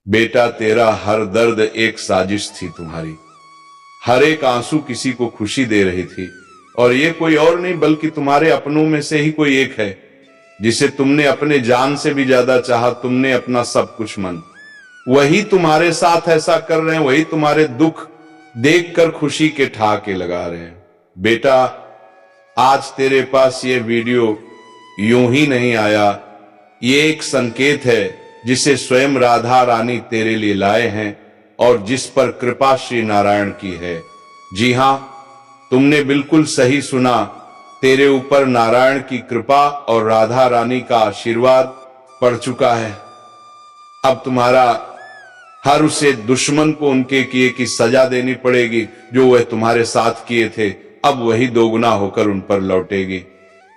बेटा तेरा हर दर्द एक साजिश थी तुम्हारी, हर एक आंसू किसी को खुशी दे रही थी। और ये कोई और नहीं बल्कि तुम्हारे अपनों में से ही कोई एक है जिसे तुमने अपने जान से भी ज्यादा चाहा। तुमने अपना सब कुछ मन, वही तुम्हारे साथ ऐसा कर रहे हैं, वही तुम्हारे दुख देखकर खुशी के ठहाके लगा रहे हैं। बेटा आज तेरे पास ये वीडियो यूं ही नहीं आया, ये एक संकेत है जिसे स्वयं राधा रानी तेरे लिए लाए हैं और जिस पर कृपा श्री नारायण की है। जी हां, तुमने बिल्कुल सही सुना, तेरे ऊपर नारायण की कृपा और राधा रानी का आशीर्वाद पड़ चुका है। अब तुम्हारा हर उसे दुश्मन को उनके किए की सजा देनी पड़ेगी जो वह तुम्हारे साथ किए थे, अब वही दोगुना होकर उन पर लौटेगी।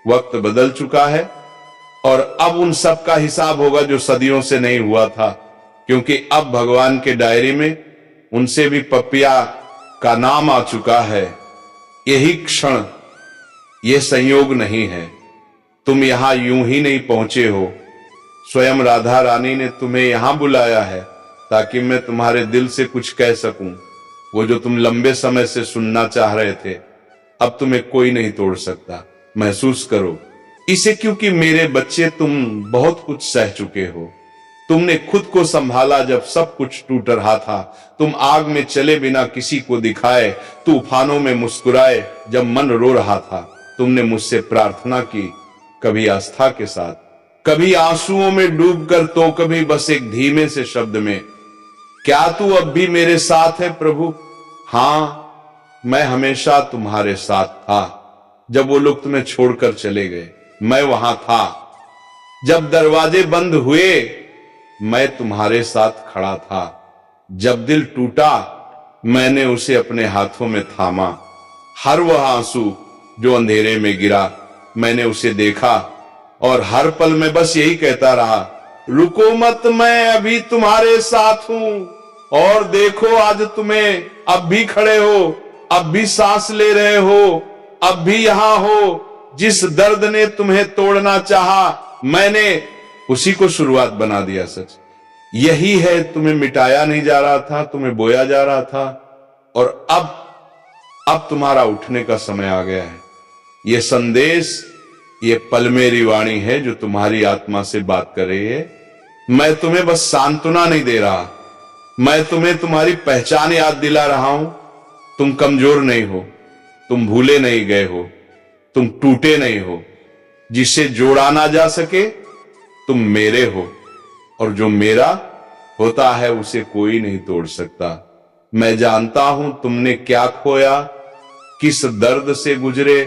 वक्त बदल चुका है और अब उन सब का हिसाब होगा जो सदियों से नहीं हुआ था, क्योंकि अब भगवान के डायरी में उनसे भी पपिया का नाम आ चुका है। यही क्षण, यह संयोग नहीं है, तुम यहां यूं ही नहीं पहुंचे हो। स्वयं राधा रानी ने तुम्हें यहां बुलाया है ताकि मैं तुम्हारे दिल से कुछ कह सकूं, वो जो तुम लंबे समय से सुनना चाह रहे थे। अब तुम्हें कोई नहीं तोड़ सकता, महसूस करो इसे, क्योंकि मेरे बच्चे तुम बहुत कुछ सह चुके हो। तुमने खुद को संभाला जब सब कुछ टूट रहा था, तुम आग में चले बिना किसी को दिखाए, तूफानों में मुस्कुराए जब मन रो रहा था। तुमने मुझसे प्रार्थना की, कभी आस्था के साथ, कभी आंसुओं में डूबकर, तो कभी बस एक धीमे से शब्द में, क्या तू अब भी मेरे साथ है प्रभु? हां, मैं हमेशा तुम्हारे साथ था। जब वो लोग तुम्हें छोड़कर चले गए मैं वहां था, जब दरवाजे बंद हुए मैं तुम्हारे साथ खड़ा था, जब दिल टूटा मैंने उसे अपने हाथों में थामा। हर वह आंसू जो अंधेरे में गिरा मैंने उसे देखा और हर पल में बस यही कहता रहा, रुको मत, मैं अभी तुम्हारे साथ हूं। और देखो आज तुम्हें अब भी खड़े हो, अब भी सांस ले रहे हो, अब भी यहां हो। जिस दर्द ने तुम्हें तोड़ना चाहा मैंने उसी को शुरुआत बना दिया। सच यही है, तुम्हें मिटाया नहीं जा रहा था, तुम्हें बोया जा रहा था, और अब तुम्हारा उठने का समय आ गया है। यह संदेश, ये पल मेरी वाणी है जो तुम्हारी आत्मा से बात कर रही है। मैं तुम्हें बस सांत्वना नहीं दे रहा, मैं तुम्हें तुम्हारी पहचान याद दिला रहा हूं। तुम कमजोर नहीं हो, तुम भूले नहीं गए हो, तुम टूटे नहीं हो। जिसे जोड़ा ना जा सके तुम मेरे हो, और जो मेरा होता है उसे कोई नहीं तोड़ सकता। मैं जानता हूं तुमने क्या खोया, किस दर्द से गुजरे,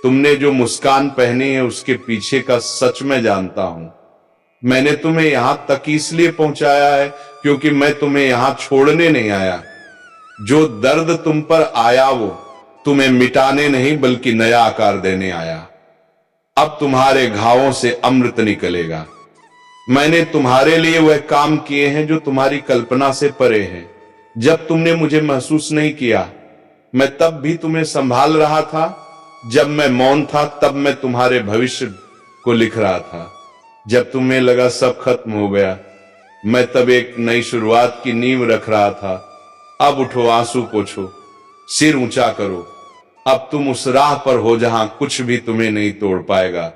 तुमने जो मुस्कान पहनी है उसके पीछे का सच मैं जानता हूं। मैंने तुम्हें यहां तक इसलिए पहुंचाया है क्योंकि मैं तुम्हें यहां छोड़ने नहीं आया। जो दर्द तुम पर आया वो तुम्हें मिटाने नहीं बल्कि नया आकार देने आया। अब तुम्हारे घावों से अमृत निकलेगा। मैंने तुम्हारे लिए वह काम किए हैं जो तुम्हारी कल्पना से परे हैं। जब तुमने मुझे महसूस नहीं किया मैं तब भी तुम्हें संभाल रहा था, जब मैं मौन था तब मैं तुम्हारे भविष्य को लिख रहा था, जब तुम्हें लगा सब खत्म हो गया मैं तब एक नई शुरुआत की नींव रख रहा था। अब उठो, आंसू पोंछो, सिर ऊंचा करो, अब तुम उस राह पर हो जहां कुछ भी तुम्हें नहीं तोड़ पाएगा।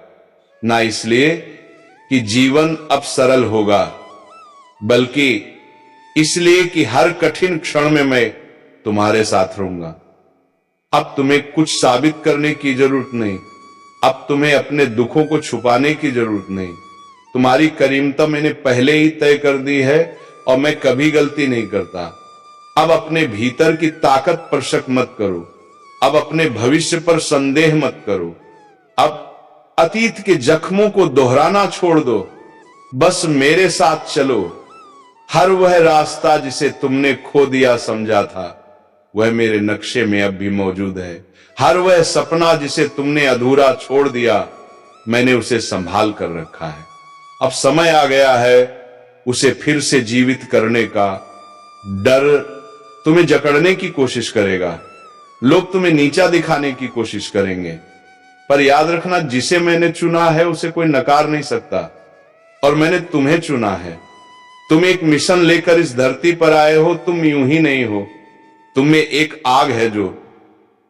ना इसलिए कि जीवन अब सरल होगा, बल्कि इसलिए कि हर कठिन क्षण में मैं तुम्हारे साथ रहूंगा। अब तुम्हें कुछ साबित करने की जरूरत नहीं, अब तुम्हें अपने दुखों को छुपाने की जरूरत नहीं। तुम्हारी करीमता मैंने पहले ही तय कर दी है और मैं कभी गलती नहीं करता। अब अपने भीतर की ताकत पर शक मत करो, अब अपने भविष्य पर संदेह मत करो, अब अतीत के जख्मों को दोहराना छोड़ दो, बस मेरे साथ चलो। हर वह रास्ता जिसे तुमने खो दिया समझा था वह मेरे नक्शे में अब भी मौजूद है। हर वह सपना जिसे तुमने अधूरा छोड़ दिया मैंने उसे संभाल कर रखा है। अब समय आ गया है उसे फिर से जीवित करने का। डर तुम्हें जकड़ने की कोशिश करेगा, लोग तुम्हें नीचा दिखाने की कोशिश करेंगे, पर याद रखना जिसे मैंने चुना है उसे कोई नकार नहीं सकता, और मैंने तुम्हें चुना है। तुम एक मिशन लेकर इस धरती पर आए हो। तुम यूं ही नहीं हो, तुम में एक आग है जो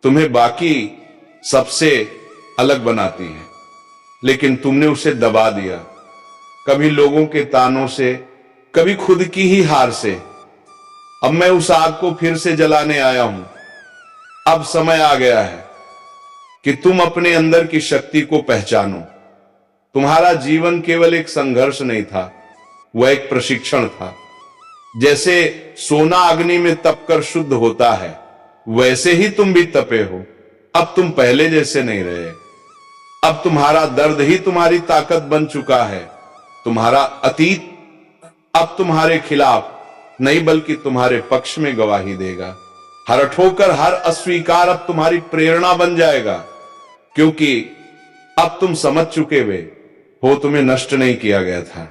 तुम्हें बाकी सबसे अलग बनाती है, लेकिन तुमने उसे दबा दिया, कभी लोगों के तानों से, कभी खुद की ही हार से। अब मैं उस आग को फिर से जलाने आया हूं। अब समय आ गया है कि तुम अपने अंदर की शक्ति को पहचानो। तुम्हारा जीवन केवल एक संघर्ष नहीं था, वह एक प्रशिक्षण था। जैसे सोना अग्नि में तपकर शुद्ध होता है, वैसे ही तुम भी तपे हो। अब तुम पहले जैसे नहीं रहे। अब तुम्हारा दर्द ही तुम्हारी ताकत बन चुका है। तुम्हारा अतीत अब तुम्हारे खिलाफ नहीं बल्कि तुम्हारे पक्ष में गवाही देगा। हर ठोकर, हर अस्वीकार अब तुम्हारी प्रेरणा बन जाएगा, क्योंकि अब तुम समझ चुके हो तुम्हें नष्ट नहीं किया गया था,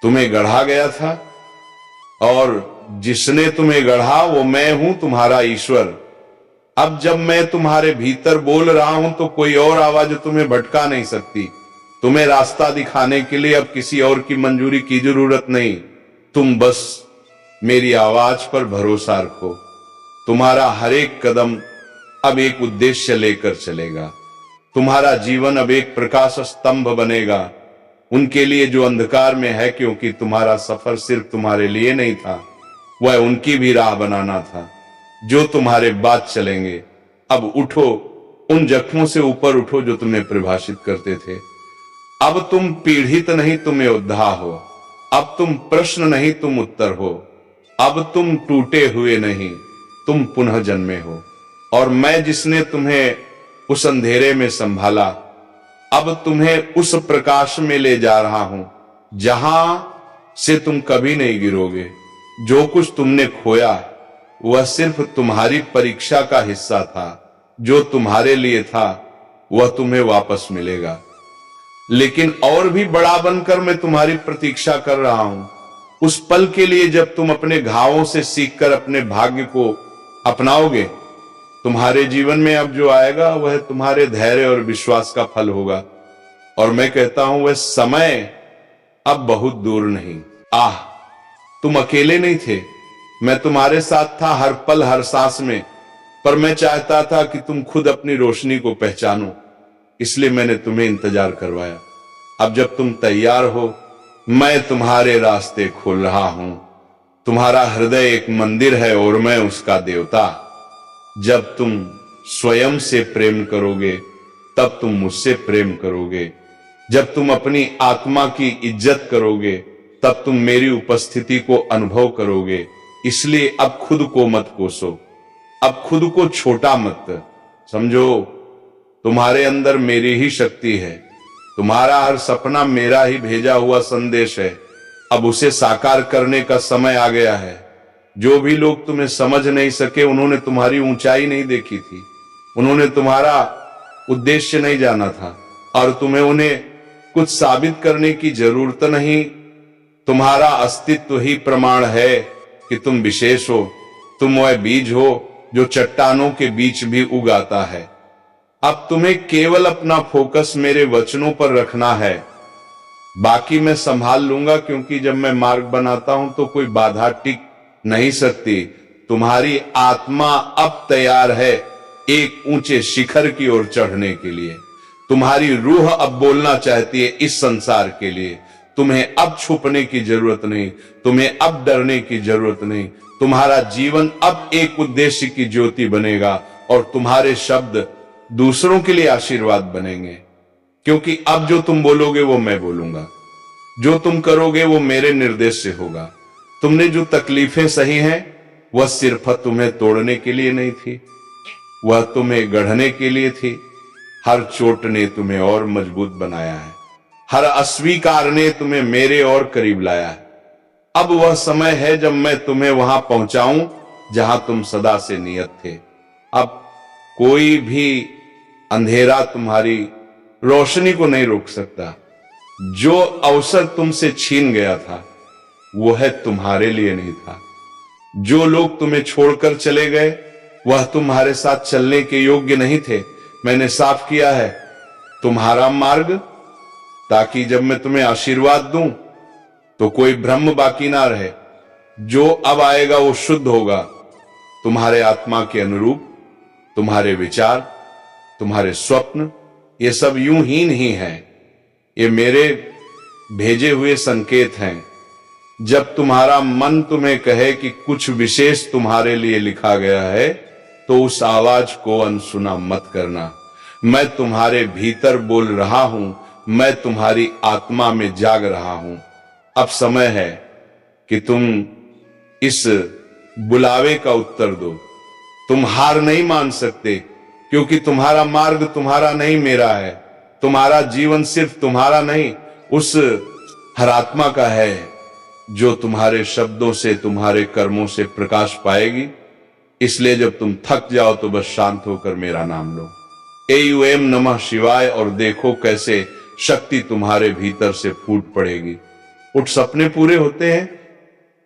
तुम्हें गढ़ा गया था। और जिसने तुम्हें गढ़ा वो मैं हूं, तुम्हारा ईश्वर। अब जब मैं तुम्हारे भीतर बोल रहा हूं तो कोई और आवाज तुम्हें भटका नहीं सकती। तुम्हें रास्ता दिखाने के लिए अब किसी और की मंजूरी की जरूरत नहीं। तुम बस मेरी आवाज पर भरोसा रखो। तुम्हारा हर एक कदम अब एक उद्देश्य लेकर चलेगा। तुम्हारा जीवन अब एक प्रकाश स्तंभ बनेगा उनके लिए जो अंधकार में है, क्योंकि तुम्हारा सफर सिर्फ तुम्हारे लिए नहीं था, वह उनकी भी राह बनाना था जो तुम्हारे बाद चलेंगे। अब उठो, उन जख्मों से ऊपर उठो जो तुम्हें परिभाषित करते थे। अब तुम पीड़ित नहीं, तुम योद्धा हो। अब तुम प्रश्न नहीं, तुम उत्तर हो। अब तुम टूटे हुए नहीं, तुम पुनः जन्मे हो। और मैं जिसने तुम्हें उस अंधेरे में संभाला, अब तुम्हें उस प्रकाश में ले जा रहा हूं जहां से तुम कभी नहीं गिरोगे। जो कुछ तुमने खोया वह सिर्फ तुम्हारी परीक्षा का हिस्सा था। जो तुम्हारे लिए था वह तुम्हें वापस मिलेगा। लेकिन और भी बड़ा बनकर मैं तुम्हारी प्रतीक्षा कर रहा हूं, उस पल के लिए जब तुम अपने घावों से सीखकर अपने भाग्य को अपनाओगे। तुम्हारे जीवन में अब जो आएगा वह तुम्हारे धैर्य और विश्वास का फल होगा। और मैं कहता हूं वह समय अब बहुत दूर नहीं। आह, तुम अकेले नहीं थे, मैं तुम्हारे साथ था हर पल हर सांस में। पर मैं चाहता था कि तुम खुद अपनी रोशनी को पहचानो, इसलिए मैंने तुम्हें इंतजार करवाया। अब जब तुम तैयार हो, मैं तुम्हारे रास्ते खोल रहा हूं। तुम्हारा हृदय एक मंदिर है और मैं उसका देवता। जब तुम स्वयं से प्रेम करोगे तब तुम मुझसे प्रेम करोगे। जब तुम अपनी आत्मा की इज्जत करोगे तब तुम मेरी उपस्थिति को अनुभव करोगे। इसलिए अब खुद को मत कोसो, अब खुद को छोटा मत समझो। तुम्हारे अंदर मेरी ही शक्ति है, तुम्हारा हर सपना मेरा ही भेजा हुआ संदेश है। अब उसे साकार करने का समय आ गया है। जो भी लोग तुम्हें समझ नहीं सके, उन्होंने तुम्हारी ऊंचाई नहीं देखी थी, उन्होंने तुम्हारा उद्देश्य नहीं जाना था, और तुम्हें उन्हें कुछ साबित करने की जरूरत नहीं। तुम्हारा अस्तित्व ही प्रमाण है कि तुम विशेष हो। तुम वह बीज हो जो चट्टानों के बीच भी उगाता है। अब तुम्हें केवल अपना फोकस मेरे वचनों पर रखना है, बाकी मैं संभाल लूंगा, क्योंकि जब मैं मार्ग बनाता हूं तो कोई बाधा टिक नहीं सकती। तुम्हारी आत्मा अब तैयार है एक ऊंचे शिखर की ओर चढ़ने के लिए। तुम्हारी रूह अब बोलना चाहती है इस संसार के लिए। तुम्हें अब छुपने की जरूरत नहीं, तुम्हें अब डरने की जरूरत नहीं। तुम्हारा जीवन अब एक उद्देश्य की ज्योति बनेगा और तुम्हारे शब्द दूसरों के लिए आशीर्वाद बनेंगे, क्योंकि अब जो तुम बोलोगे वो मैं बोलूंगा, जो तुम करोगे वो मेरे निर्देश से होगा। तुमने जो तकलीफें सही हैं वह सिर्फ तुम्हें तोड़ने के लिए नहीं थी, वह तुम्हें गढ़ने के लिए थी। हर चोट ने तुम्हें और मजबूत बनाया है, हर अस्वीकार ने तुम्हें मेरे और करीब लाया है। अब वह समय है जब मैं तुम्हें वहां पहुंचाऊं जहां तुम सदा से नियत थे। अब कोई भी अंधेरा तुम्हारी रोशनी को नहीं रोक सकता। जो अवसर तुमसे छीन गया था वो है तुम्हारे लिए नहीं था। जो लोग तुम्हें छोड़कर चले गए वह तुम्हारे साथ चलने के योग्य नहीं थे। मैंने साफ किया है तुम्हारा मार्ग, ताकि जब मैं तुम्हें आशीर्वाद दूं तो कोई भ्रम बाकी ना रहे। जो अब आएगा वो शुद्ध होगा, तुम्हारे आत्मा के अनुरूप। तुम्हारे विचार, तुम्हारे स्वप्न, ये सब यूं ही नहीं है, ये मेरे भेजे हुए संकेत हैं। जब तुम्हारा मन तुम्हें कहे कि कुछ विशेष तुम्हारे लिए लिखा गया है, तो उस आवाज को अनसुना मत करना। मैं तुम्हारे भीतर बोल रहा हूं, मैं तुम्हारी आत्मा में जाग रहा हूं। अब समय है कि तुम इस बुलावे का उत्तर दो। तुम हार नहीं मान सकते, क्योंकि तुम्हारा मार्ग तुम्हारा नहीं, मेरा है। तुम्हारा जीवन सिर्फ तुम्हारा नहीं, उस हर आत्मा का है, जो तुम्हारे शब्दों से, तुम्हारे कर्मों से प्रकाश पाएगी। इसलिए जब तुम थक जाओ तो बस शांत होकर मेरा नाम लो, एयूएम नमः शिवाय, और देखो कैसे शक्ति तुम्हारे भीतर से फूट पड़ेगी। उठ सपने पूरे होते हैं,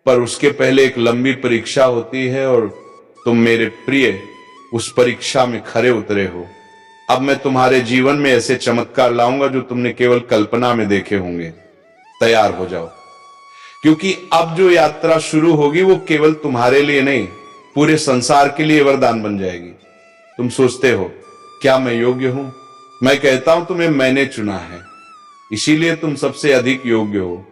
पर उसके पहले एक लंबी परीक्षा होती है, और तुम मेरे प्रिय उस परीक्षा में खरे उतरे हो। अब मैं तुम्हारे जीवन में ऐसे चमत्कार लाऊंगा जो तुमने केवल कल्पना में देखे होंगे। तैयार हो जाओ, क्योंकि अब जो यात्रा शुरू होगी वो केवल तुम्हारे लिए नहीं, पूरे संसार के लिए वरदान बन जाएगी। तुम सोचते हो क्या मैं योग्य हूं? मैं कहता हूं तुम्हें मैंने चुना है, इसीलिए तुम सबसे अधिक योग्य हो।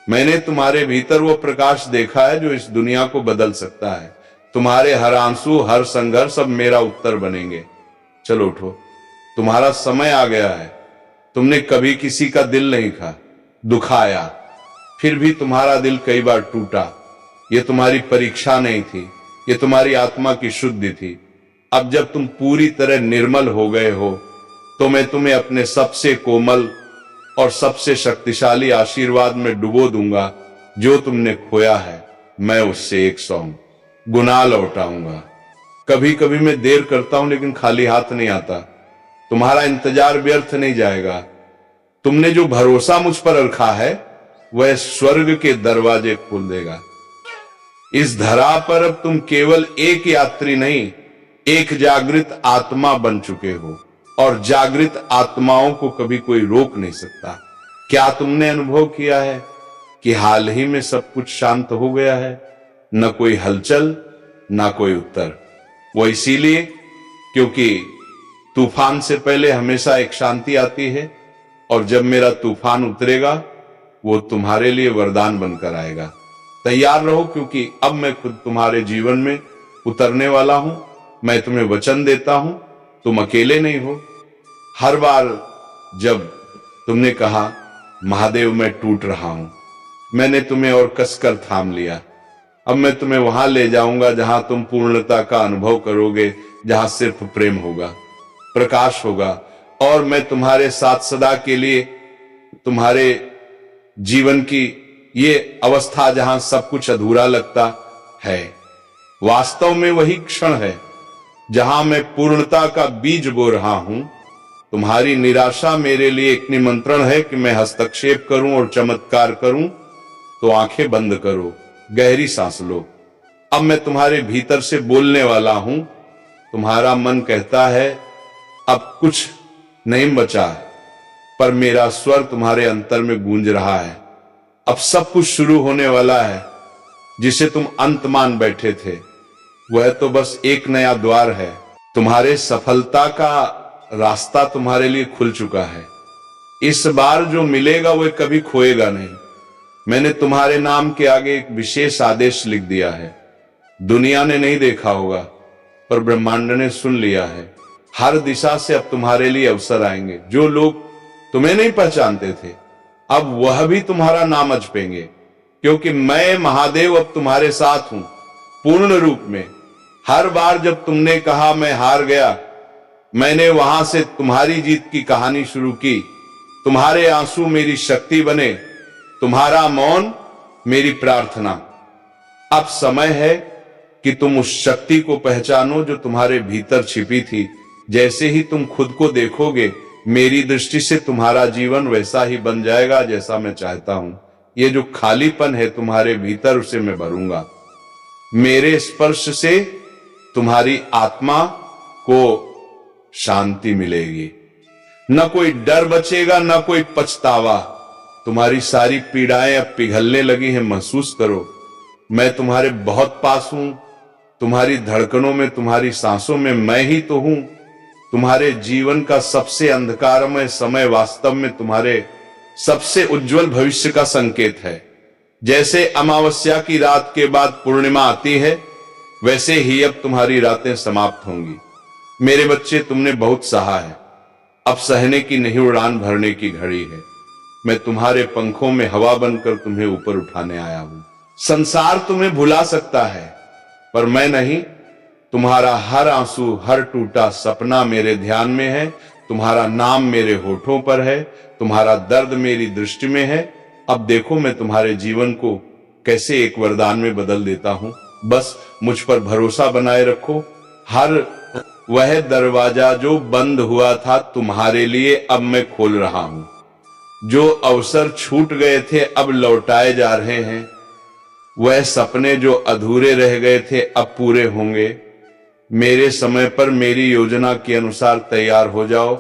मैंने तुम्हारे भीतर वो प्रकाश देखा है जो इस दुनिया को बदल सकता है। तुम्हारे हर आंसू, हर संघर्ष अब मेरा उत्तर बनेंगे। चलो उठो, तुम्हारा समय आ गया है। तुमने कभी किसी का दिल नहीं दुखाया, फिर भी तुम्हारा दिल कई बार टूटा। ये तुम्हारी परीक्षा नहीं थी, ये तुम्हारी आत्मा की शुद्धि थी। अब जब तुम पूरी तरह निर्मल हो गए हो, तो मैं तुम्हें अपने सबसे कोमल और सबसे शक्तिशाली आशीर्वाद में डुबो दूंगा। जो तुमने खोया है, मैं उससे 100 गुना लौटाऊंगा। कभी कभी मैं देर करता हूं, लेकिन खाली हाथ नहीं आता। तुम्हारा इंतजार व्यर्थ नहीं जाएगा। तुमने जो भरोसा मुझ पर रखा है, वह स्वर्ग के दरवाजे खोल देगा। इस धरा पर अब तुम केवल एक यात्री नहीं, एक जागृत आत्मा बन चुके हो, और जागृत आत्माओं को कभी कोई रोक नहीं सकता। क्या तुमने अनुभव किया है कि हाल ही में सब कुछ शांत हो गया है? न कोई हलचल, न कोई उत्तर। वो इसीलिए क्योंकि तूफान से पहले हमेशा एक शांति आती है, और जब मेरा तूफान उतरेगा, वो तुम्हारे लिए वरदान बनकर आएगा। तैयार रहो, क्योंकि अब मैं खुद तुम्हारे जीवन में उतरने वाला हूं। मैं तुम्हें वचन देता हूं, तुम अकेले नहीं हो। हर बार जब तुमने कहा महादेव मैं टूट रहा हूं, मैंने तुम्हें और कसकर थाम लिया। अब मैं तुम्हें वहां ले जाऊंगा जहां तुम पूर्णता का अनुभव करोगे, जहां सिर्फ प्रेम होगा, प्रकाश होगा, और मैं तुम्हारे साथ सदा के लिए तुम्हारे जीवन की ये अवस्था जहां सब कुछ अधूरा लगता है, वास्तव में वही क्षण है जहां मैं पूर्णता का बीज बो रहा हूं। तुम्हारी निराशा मेरे लिए एक निमंत्रण है कि मैं हस्तक्षेप करूं और चमत्कार करूं। तो आंखें बंद करो, गहरी सांस लो। अब मैं तुम्हारे भीतर से बोलने वाला हूं। तुम्हारा मन कहता है अब कुछ नहीं बचा, पर मेरा स्वर तुम्हारे अंतर में गूंज रहा है। अब सब कुछ शुरू होने वाला है। जिसे तुम अंत मान बैठे थे, वह तो बस एक नया द्वार है। तुम्हारे सफलता का रास्ता तुम्हारे लिए खुल चुका है। इस बार जो मिलेगा वह कभी खोएगा नहीं। मैंने तुम्हारे नाम के आगे एक विशेष आदेश लिख दिया है। दुनिया ने नहीं देखा होगा, पर ब्रह्मांड ने सुन लिया है। हर दिशा से अब तुम्हारे लिए अवसर आएंगे। जो लोग तुम्हें नहीं पहचानते थे, अब वह भी तुम्हारा नाम अजपेंगे, क्योंकि मैं महादेव अब तुम्हारे साथ हूं, पूर्ण रूप में। हर बार जब तुमने कहा मैं हार गया, मैंने वहां से तुम्हारी जीत की कहानी शुरू की। तुम्हारे आंसू मेरी शक्ति बने, तुम्हारा मौन मेरी प्रार्थना। अब समय है कि तुम उस शक्ति को पहचानो जो तुम्हारे भीतर छिपी थी। जैसे ही तुम खुद को देखोगे, मेरी दृष्टि से तुम्हारा जीवन वैसा ही बन जाएगा जैसा मैं चाहता हूं। ये जो खालीपन है तुम्हारे भीतर, उसे मैं भरूंगा। मेरे स्पर्श से तुम्हारी आत्मा को शांति मिलेगी। न कोई डर बचेगा, न कोई पछतावा। तुम्हारी सारी पीड़ाएं अब पिघलने लगी हैं, महसूस करो। मैं तुम्हारे बहुत पास हूं, तुम्हारी धड़कनों में, तुम्हारी सांसों में मैं ही तो हूं। तुम्हारे जीवन का सबसे अंधकारमय समय वास्तव में तुम्हारे सबसे उज्जवल भविष्य का संकेत है। जैसे अमावस्या की रात के बाद पूर्णिमा आती है, वैसे ही अब तुम्हारी रातें समाप्त होंगी। मेरे बच्चे, तुमने बहुत सहा है, अब सहने की नहीं, उड़ान भरने की घड़ी है। मैं तुम्हारे पंखों में हवा बनकर तुम्हें ऊपर उठाने आया हूं। संसार तुम्हें भुला सकता है, पर मैं नहीं। तुम्हारा हर आंसू, हर टूटा सपना मेरे ध्यान में है। तुम्हारा नाम मेरे होठों पर है, तुम्हारा दर्द मेरी दृष्टि में है। अब देखो मैं तुम्हारे जीवन को कैसे एक वरदान में बदल देता हूं। बस मुझ पर भरोसा बनाए रखो। हर वह दरवाजा जो बंद हुआ था तुम्हारे लिए, अब मैं खोल रहा हूं। जो अवसर छूट गए थे अब लौटाए जा रहे हैं। वह सपने जो अधूरे रह गए थे अब पूरे होंगे। मेरे समय पर मेरी योजना के अनुसार तैयार हो जाओ।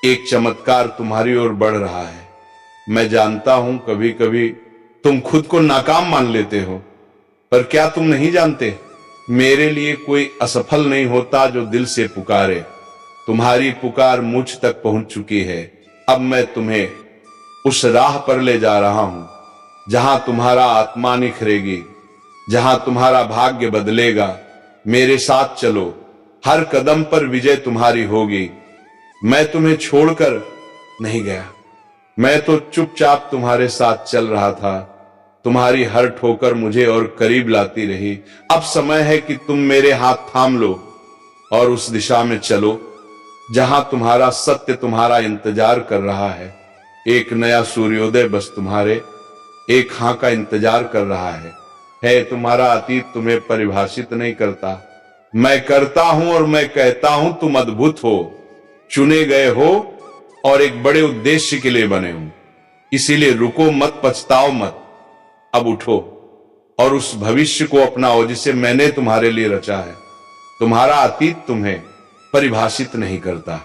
एक चमत्कार तुम्हारी ओर बढ़ रहा है। मैं जानता हूं कभी कभी तुम खुद को नाकाम मान लेते हो, पर क्या तुम नहीं जानते, मेरे लिए कोई असफल नहीं होता जो दिल से पुकारे। तुम्हारी पुकार मुझ तक पहुंच चुकी है। अब मैं तुम्हें उस राह पर ले जा रहा हूं जहां तुम्हारा आत्मा निखरेगी, जहां तुम्हारा भाग्य बदलेगा। मेरे साथ चलो, हर कदम पर विजय तुम्हारी होगी। मैं तुम्हें छोड़कर नहीं गया, मैं तो चुपचाप तुम्हारे साथ चल रहा था। तुम्हारी हर ठोकर मुझे और करीब लाती रही। अब समय है कि तुम मेरे हाथ थाम लो और उस दिशा में चलो जहां तुम्हारा सत्य तुम्हारा इंतजार कर रहा है। एक नया सूर्योदय बस तुम्हारे एक हां का इंतजार कर रहा है। तुम्हारा अतीत तुम्हें परिभाषित नहीं करता, मैं करता हूं और मैं कहता हूं तुम अद्भुत हो, चुने गए हो और एक बड़े उद्देश्य के लिए बने हो। इसीलिए रुको मत, पछताओ मत। अब उठो और उस भविष्य को अपनाओ जिसे मैंने तुम्हारे लिए रचा है। तुम्हारा अतीत तुम्हें परिभाषित नहीं करता,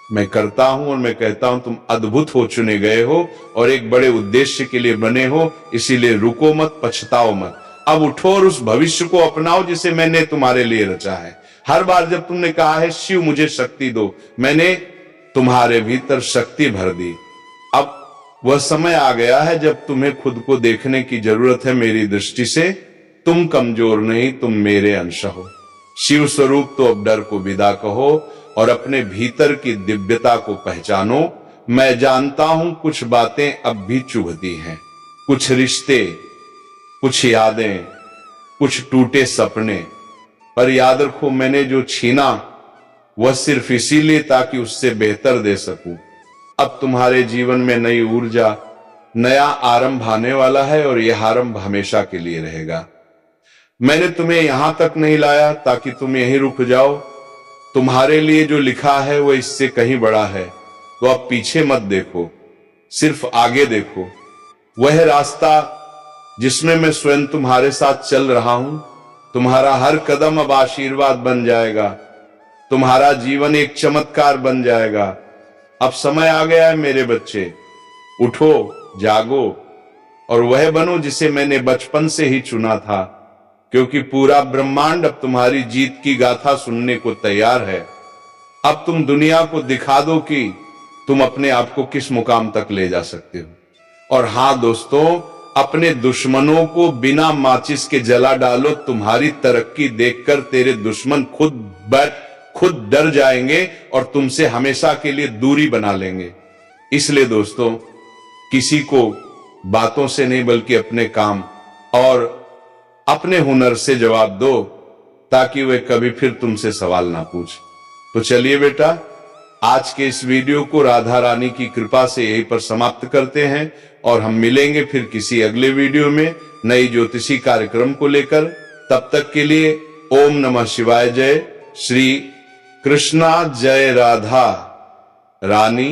मैं करता हूं और मैं कहता हूं तुम अद्भुत हो, चुने गए हो और एक बड़े उद्देश्य के लिए बने हो। इसीलिए रुको मत, पछताओ मत। अब उठो और उस भविष्य को अपनाओ जिसे मैंने तुम्हारे लिए रचा है। हर बार जब तुमने कहा है शिव मुझे शक्ति दो, मैंने तुम्हारे भीतर शक्ति भर दी। अब वह समय आ गया है जब तुम्हें खुद को देखने की जरूरत है मेरी दृष्टि से। तुम कमजोर नहीं, तुम मेरे अंश हो। शिव स्वरूप तो अब डर को विदा कहो और अपने भीतर की दिव्यता को पहचानो। मैं जानता हूं कुछ बातें अब भी चुभती हैं, कुछ रिश्ते, कुछ यादें, कुछ टूटे सपने, पर याद रखो मैंने जो छीना वह सिर्फ इसीलिए ताकि उससे बेहतर दे सकूं। अब तुम्हारे जीवन में नई ऊर्जा, नया आरंभ आने वाला है और यह आरंभ हमेशा के लिए रहेगा। मैंने तुम्हें यहां तक नहीं लाया ताकि तुम यहीं रुक जाओ। तुम्हारे लिए जो लिखा है वह इससे कहीं बड़ा है। तो अब पीछे मत देखो, सिर्फ आगे देखो। वह रास्ता जिसमें मैं स्वयं तुम्हारे साथ चल रहा हूं। तुम्हारा हर कदम अब आशीर्वाद बन जाएगा, तुम्हारा जीवन एक चमत्कार बन जाएगा। अब समय आ गया है मेरे बच्चे, उठो, जागो और वह बनो जिसे मैंने बचपन से ही चुना था, क्योंकि पूरा ब्रह्मांड अब तुम्हारी जीत की गाथा सुनने को तैयार है। अब तुम दुनिया को दिखा दो कि तुम अपने आप को किस मुकाम तक ले जा सकते हो। और हां दोस्तों, अपने दुश्मनों को बिना माचिस के जला डालो। तुम्हारी तरक्की देखकर तेरे दुश्मन खुद डर जाएंगे और तुमसे हमेशा के लिए दूरी बना लेंगे। इसलिए दोस्तों, किसी को बातों से नहीं बल्कि अपने काम और अपने हुनर से जवाब दो, ताकि वे कभी फिर तुमसे सवाल ना पूछ। तो चलिए बेटा, आज के इस वीडियो को राधा रानी की कृपा से यहीं पर समाप्त करते हैं और हम मिलेंगे फिर किसी अगले वीडियो में नई ज्योतिषी कार्यक्रम को लेकर। तब तक के लिए ओम नमः शिवाय। जय श्री कृष्णा, जय राधा रानी।